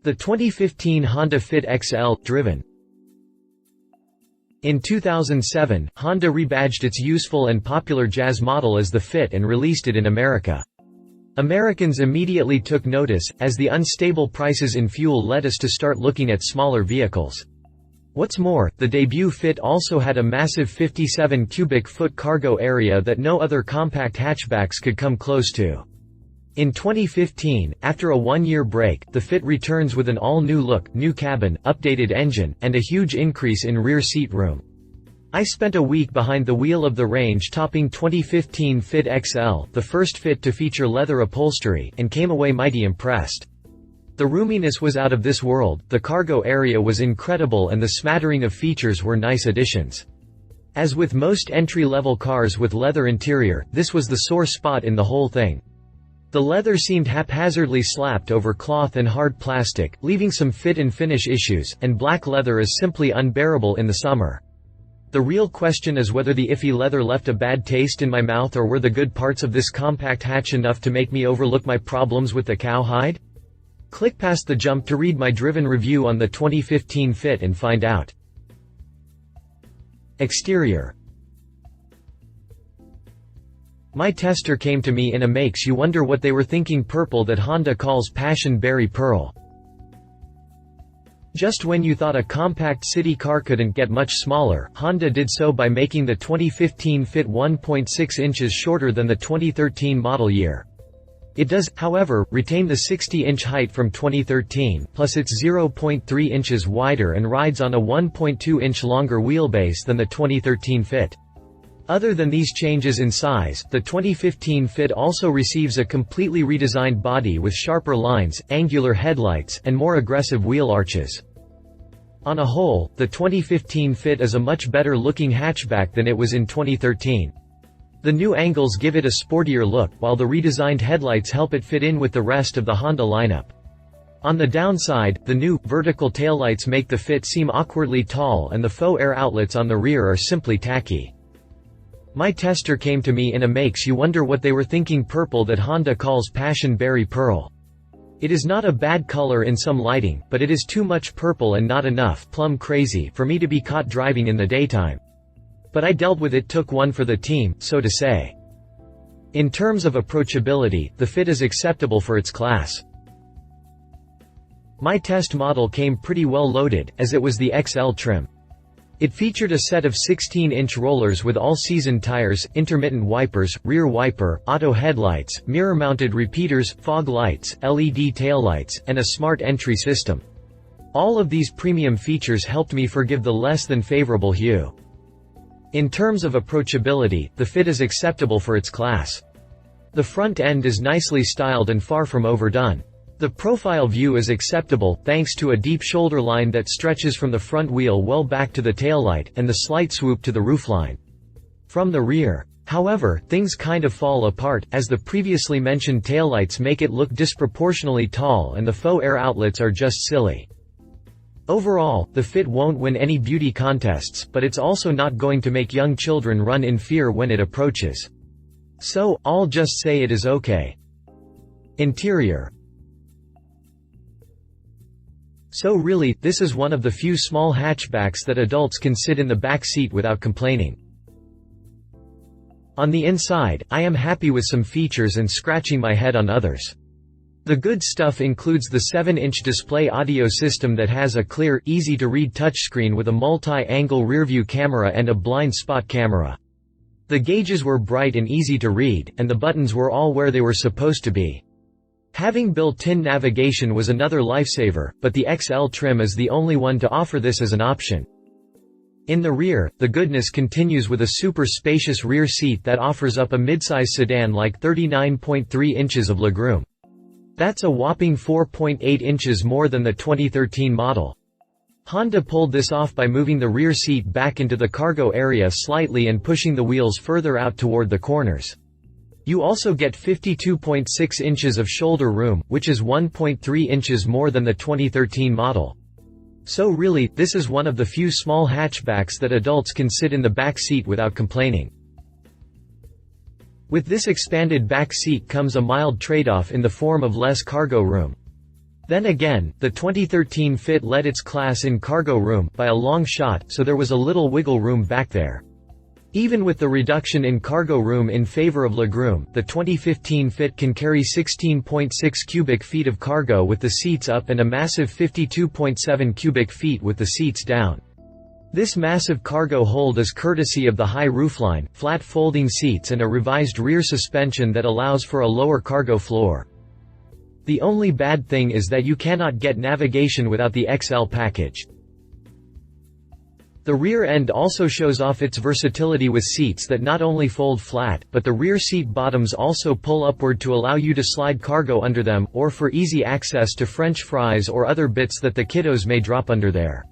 The 2015 Honda Fit XL, driven. In 2007, Honda rebadged its useful and popular Jazz model as the Fit and released it in America. Americans immediately took notice, as the unstable prices in fuel led us to start looking at smaller vehicles. What's more, the debut Fit also had a massive 57 cubic foot cargo area that no other compact hatchbacks could come close to. In 2015, after a one-year break, the Fit returns with an all-new look, new cabin, updated engine, and a huge increase in rear seat room. I spent a week behind the wheel of the range-topping 2015 Fit XL, the first Fit to feature leather upholstery, and came away mighty impressed. The roominess was out of this world, the cargo area was incredible, and the smattering of features were nice additions. As with most entry-level cars with leather interior, this was the sore spot in the whole thing. The leather seemed haphazardly slapped over cloth and hard plastic, leaving some fit and finish issues, and black leather is simply unbearable in the summer. The real question is whether the iffy leather left a bad taste in my mouth, or were the good parts of this compact hatch enough to make me overlook my problems with the cowhide? Click past the jump to read my driven review on the 2015 Fit and find out. Exterior. My tester came to me in a makes you wonder what they were thinking purple that Honda calls Passion Berry Pearl. Just when you thought a compact city car couldn't get much smaller, Honda did so by making the 2015 Fit 1.6 inches shorter than the 2013 model year. It does, however, retain the 60-inch height from 2013, plus it's 0.3 inches wider and rides on a 1.2-inch longer wheelbase than the 2013 Fit. Other than these changes in size, the 2015 Fit also receives a completely redesigned body with sharper lines, angular headlights, and more aggressive wheel arches. On a whole, the 2015 Fit is a much better-looking hatchback than it was in 2013. The new angles give it a sportier look, while the redesigned headlights help it fit in with the rest of the Honda lineup. On the downside, the new, vertical taillights make the Fit seem awkwardly tall, and the faux air outlets on the rear are simply tacky. My tester came to me in a makes you wonder what they were thinking purple that Honda calls Passion Berry Pearl. It is not a bad color in some lighting, but it is too much purple and not enough plum crazy for me to be caught driving in the daytime. But I dealt with it, took one for the team, so to say. In terms of approachability, the Fit is acceptable for its class. My test model came pretty well loaded, as it was the XL trim. It featured a set of 16-inch rollers with all-season tires, intermittent wipers, rear wiper, auto headlights, mirror-mounted repeaters, fog lights, LED taillights, and a smart entry system. All of these premium features helped me forgive the less than favorable hue. In terms of approachability, the Fit is acceptable for its class. The front end is nicely styled and far from overdone. The profile view is acceptable, thanks to a deep shoulder line that stretches from the front wheel well back to the taillight, and the slight swoop to the roofline. From the rear, however, things kind of fall apart, as the previously mentioned taillights make it look disproportionately tall and the faux air outlets are just silly. Overall, the Fit won't win any beauty contests, but it's also not going to make young children run in fear when it approaches. So, I'll just say it is okay. Interior. So really, this is one of the few small hatchbacks that adults can sit in the back seat without complaining. On the inside, I am happy with some features and scratching my head on others. The good stuff includes the 7-inch display audio system that has a clear, easy-to-read touchscreen with a multi-angle rearview camera and a blind spot camera. The gauges were bright and easy to read, and the buttons were all where they were supposed to be. Having built-in navigation was another lifesaver, but the XL trim is the only one to offer this as an option. In the rear, the goodness continues with a super spacious rear seat that offers up a midsize sedan like 39.3 inches of legroom. That's a whopping 4.8 inches more than the 2013 model. Honda pulled this off by moving the rear seat back into the cargo area slightly and pushing the wheels further out toward the corners. You also get 52.6 inches of shoulder room, which is 1.3 inches more than the 2013 model. So really, this is one of the few small hatchbacks that adults can sit in the back seat without complaining. With this expanded back seat comes a mild trade-off in the form of less cargo room. Then again, the 2013 Fit led its class in cargo room, by a long shot, so there was a little wiggle room back there. Even with the reduction in cargo room in favor of legroom, the 2015 Fit can carry 16.6 cubic feet of cargo with the seats up and a massive 52.7 cubic feet with the seats down. This massive cargo hold is courtesy of the high roofline, flat folding seats and a revised rear suspension that allows for a lower cargo floor. The only bad thing is that you cannot get navigation without the XL package. The rear end also shows off its versatility with seats that not only fold flat, but the rear seat bottoms also pull upward to allow you to slide cargo under them, or for easy access to French fries or other bits that the kiddos may drop under there.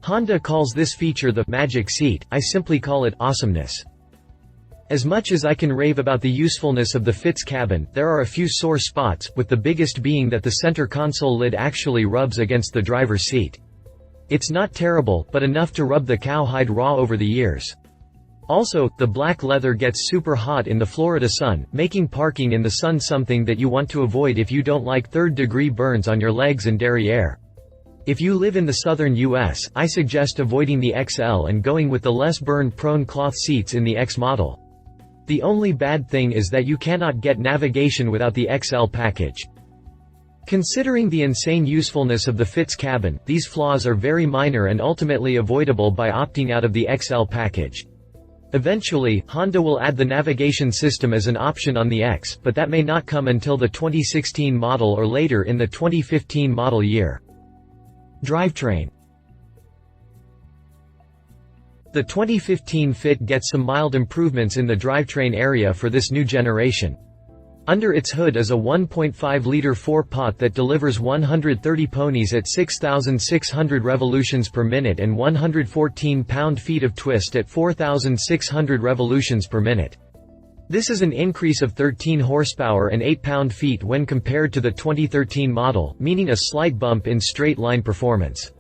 Honda calls this feature the magic seat. I simply call it awesomeness. As much as I can rave about the usefulness of the Fit's cabin, there are a few sore spots, with the biggest being that the center console lid actually rubs against the driver's seat. It's not terrible, but enough to rub the cowhide raw over the years. Also, the black leather gets super hot in the Florida sun, making parking in the sun something that you want to avoid if you don't like third-degree burns on your legs and derriere. If you live in the southern US, I suggest avoiding the XL and going with the less burn-prone cloth seats in the X model. The only bad thing is that you cannot get navigation without the XL package. Considering the insane usefulness of the Fit's cabin, these flaws are very minor and ultimately avoidable by opting out of the XL package. Eventually, Honda will add the navigation system as an option on the X, but that may not come until the 2016 model or later in the 2015 model year. Drivetrain. The 2015 Fit gets some mild improvements in the drivetrain area for this new generation. Under its hood is a 1.5-liter 4-pot that delivers 130 ponies at 6,600 revolutions per minute and 114 pound-feet of twist at 4,600 revolutions per minute. This is an increase of 13 horsepower and 8 pound-feet when compared to the 2013 model, meaning a slight bump in straight-line performance.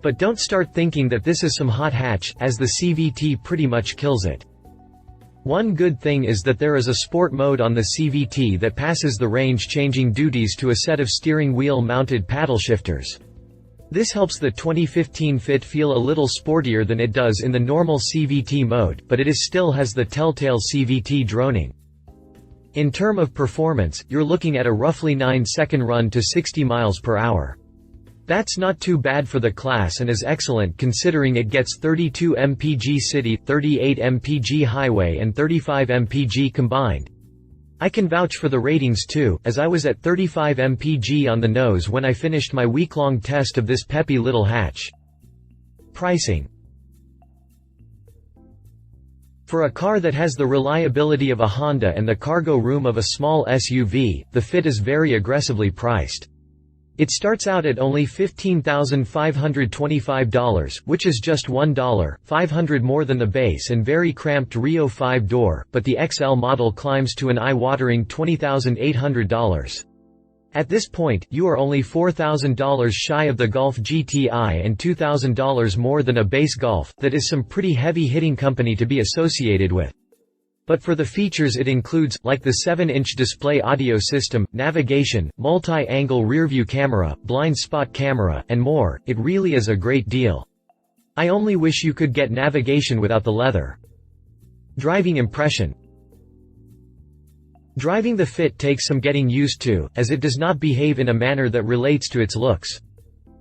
But don't start thinking that this is some hot hatch, as the CVT pretty much kills it. One good thing is that there is a sport mode on the CVT that passes the range-changing duties to a set of steering wheel-mounted paddle shifters. This helps the 2015 Fit feel a little sportier than it does in the normal CVT mode, but it still has the telltale CVT droning. In terms of performance, you're looking at a roughly 9-second run to 60 miles per hour. That's not too bad for the class and is excellent considering it gets 32 mpg city, 38 mpg highway and 35 mpg combined. I can vouch for the ratings too, as I was at 35 mpg on the nose when I finished my week-long test of this peppy little hatch. Pricing. For a car that has the reliability of a Honda and the cargo room of a small SUV, the Fit is very aggressively priced. It starts out at only $15,525, which is just $1,500 more than the base and very cramped Rio 5-door, but the XL model climbs to an eye-watering $20,800. At this point, you are only $4,000 shy of the Golf GTI and $2,000 more than a base Golf, that is some pretty heavy-hitting company to be associated with. But for the features it includes, like the 7-inch display audio system, navigation, multi-angle rearview camera, blind spot camera, and more, it really is a great deal. I only wish you could get navigation without the leather. Driving impression. Driving the Fit takes some getting used to, as it does not behave in a manner that relates to its looks.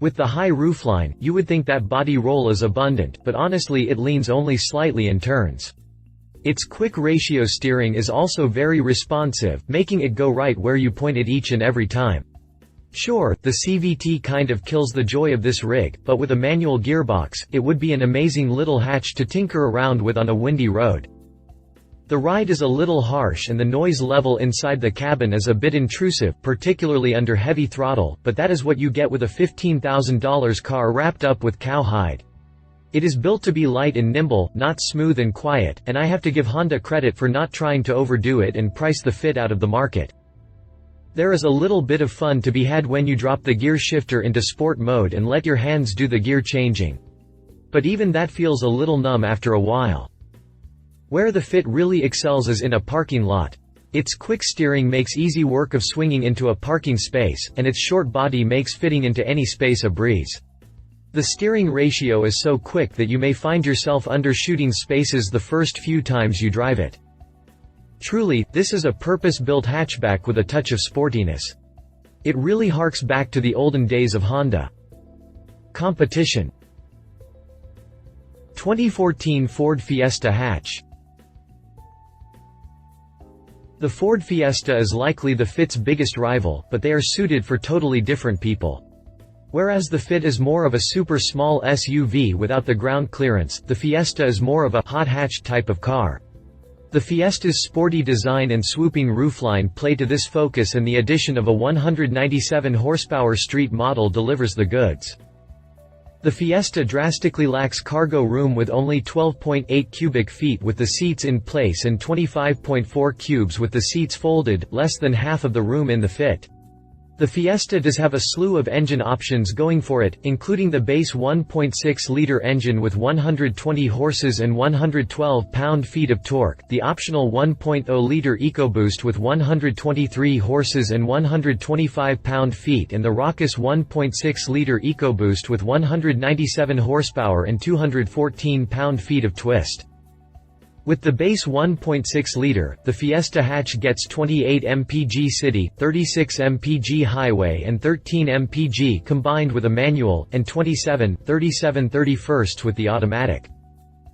With the high roofline, you would think that body roll is abundant, but honestly it leans only slightly in turns. Its quick ratio steering is also very responsive, making it go right where you point it each and every time. Sure, the CVT kind of kills the joy of this rig, but with a manual gearbox, it would be an amazing little hatch to tinker around with on a windy road. The ride is a little harsh and the noise level inside the cabin is a bit intrusive, particularly under heavy throttle, but that is what you get with a $15,000 car wrapped up with cowhide. It is built to be light and nimble, not smooth and quiet, and I have to give Honda credit for not trying to overdo it and price the Fit out of the market. There is a little bit of fun to be had when you drop the gear shifter into sport mode and let your hands do the gear changing. But even that feels a little numb after a while. Where the Fit really excels is in a parking lot. Its quick steering makes easy work of swinging into a parking space, and its short body makes fitting into any space a breeze. The steering ratio is so quick that you may find yourself undershooting spaces the first few times you drive it. Truly, this is a purpose-built hatchback with a touch of sportiness. It really harks back to the olden days of Honda. Competition. 2014 Ford Fiesta hatch. The Ford Fiesta is likely the Fit's biggest rival, but they are suited for totally different people. Whereas the Fit is more of a super small SUV without the ground clearance, the Fiesta is more of a hot hatch type of car. The Fiesta's sporty design and swooping roofline play to this focus, and the addition of a 197 horsepower street model delivers the goods. The Fiesta drastically lacks cargo room with only 12.8 cubic feet with the seats in place and 25.4 cubes with the seats folded, less than half of the room in the Fit. The Fiesta does have a slew of engine options going for it, including the base 1.6-liter engine with 120 horses and 112 pound-feet of torque, the optional 1.0-liter EcoBoost with 123 horses and 125 pound-feet, and the raucous 1.6-liter EcoBoost with 197 horsepower and 214 pound-feet of twist. With the base 1.6-liter, the Fiesta hatch gets 28 mpg city, 36 mpg highway and 13 mpg combined with a manual, and 27, 31st with the automatic.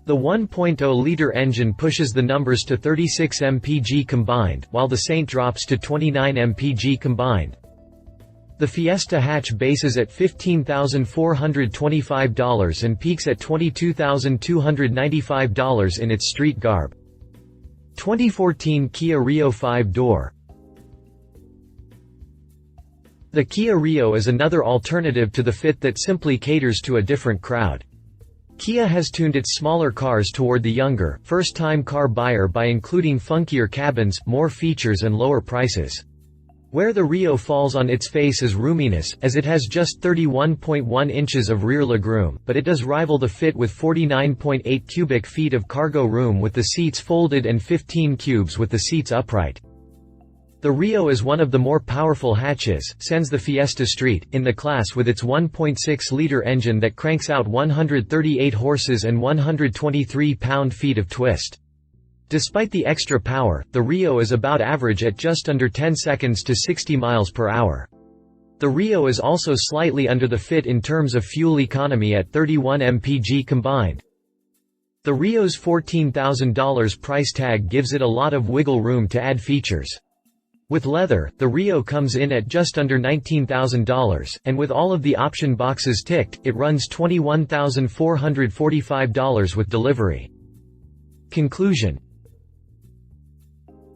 The 1.0-liter engine pushes the numbers to 36 mpg combined, while the Saint drops to 29 mpg combined. The Fiesta hatch bases at $15,425 and peaks at $22,295 in its street garb. 2014 Kia Rio 5-door. The Kia Rio is another alternative to the Fit that simply caters to a different crowd. Kia has tuned its smaller cars toward the younger, first-time car buyer by including funkier cabins, more features and lower prices. Where the Rio falls on its face is roominess, as it has just 31.1 inches of rear legroom, but it does rival the Fit with 49.8 cubic feet of cargo room with the seats folded and 15 cubes with the seats upright. The Rio is one of the more powerful hatches, sends the Fiesta street, in the class with its 1.6-liter engine that cranks out 138 horses and 123 pound-feet of twist. Despite the extra power, the Rio is about average at just under 10 seconds to 60 miles per hour. The Rio is also slightly under the Fit in terms of fuel economy at 31 mpg combined. The Rio's $14,000 price tag gives it a lot of wiggle room to add features. With leather, the Rio comes in at just under $19,000, and with all of the option boxes ticked, it runs $21,445 with delivery. Conclusion.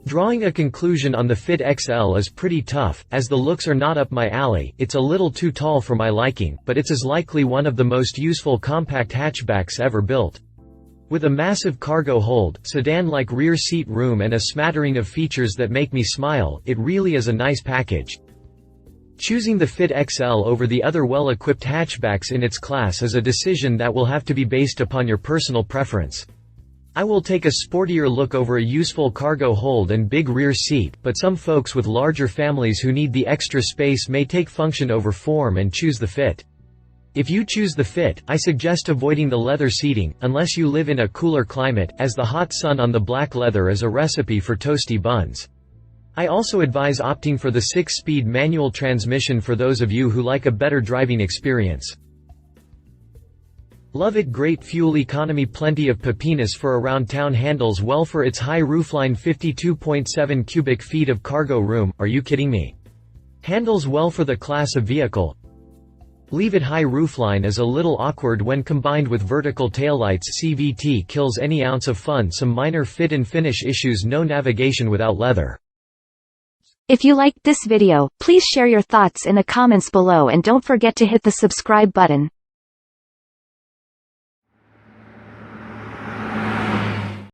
Drawing a conclusion on the Fit XL is pretty tough, as the looks are not up my alley. It's a little too tall for my liking, but it's as likely one of the most useful compact hatchbacks ever built. With a massive cargo hold, sedan-like rear seat room and a smattering of features that make me smile, it really is a nice package. Choosing the Fit XL over the other well-equipped hatchbacks in its class is a decision that will have to be based upon your personal preference. I will take a sportier look over a useful cargo hold and big rear seat, but some folks with larger families who need the extra space may take function over form and choose the Fit. If you choose the Fit, I suggest avoiding the leather seating, unless you live in a cooler climate, as the hot sun on the black leather is a recipe for toasty buns. I also advise opting for the 6-speed manual transmission for those of you who like a better driving experience. Love it. Great fuel economy, plenty of peppiness for around town, handles well for its high roofline, 52.7 cubic feet of cargo room, are you kidding me? Handles well for the class of vehicle. Leave it. High roofline is a little awkward when combined with vertical taillights. CVT kills any ounce of fun. Some minor fit and finish issues. No navigation without leather. If you liked this video, please share your thoughts in the comments below and don't forget to hit the subscribe button.